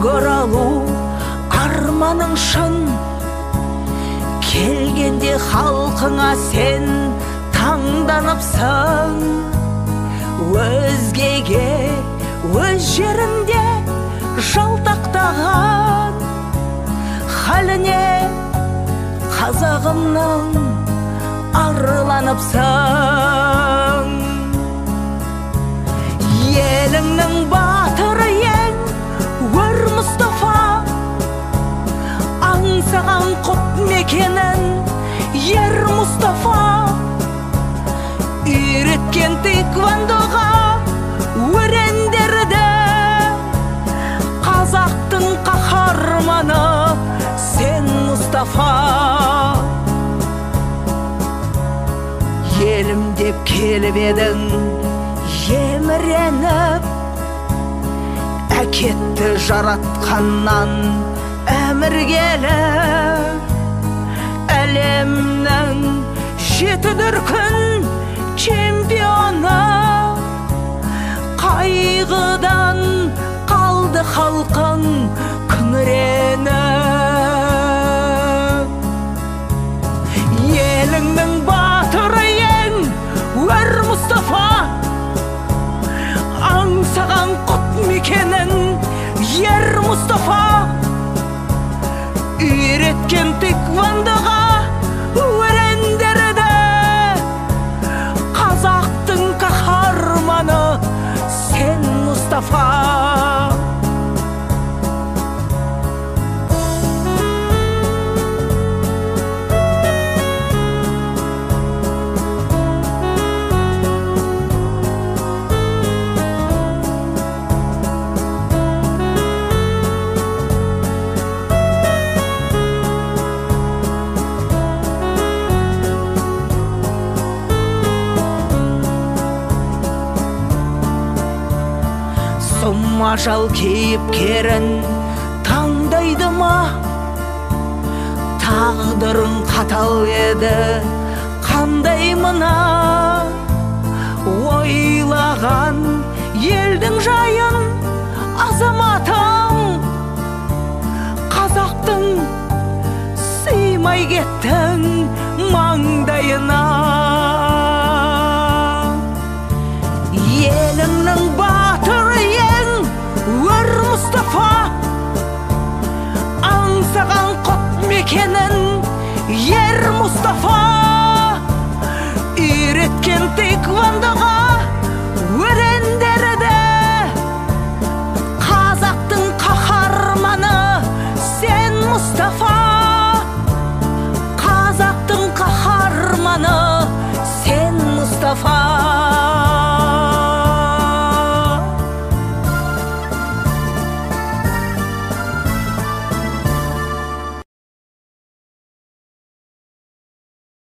оралу арманың шын, келгенде халқыңа сен таңданыпсың. Өзгеге өз жерінде жалтақтаған халіне қазағымның арланыпсың. Еліңнің батыры ең өр Мұстафа, аңсаған құт мекенін ер Мұстафа, үйреткен тейквандоға өрендерді, қазақтың қаһарманы сен Мұстафа. Елім деп келіп едің еміреніп, әкетті жаратқаннан әмір келіп, әлемнің жеті дүркін чемпионы, қайғыдан қалды халқың күңіреніп. Еліңнің батыры ең өр Мұстафа, аңсаған құт мекенін ер Мұстафа, үйреткен тейквандоға өрендерді, қазақтың қаһарманы сен Мұстафа. Ажал кейіпкерін таңдайды ма? Тағдырың қатал еді қандай мына? Ойлаған елдің жайын азаматым, қазақтың сыймай кеттің маңдайына. Еліңнің батыры ең өр Мұстафа, аңсаған құт мекенін ер Мұстафа, үйреткен тейквандоға өрендерді, қазақтың қаһарманы сен Мұстафа, қазақтың қаһарманы сен Мұстафа.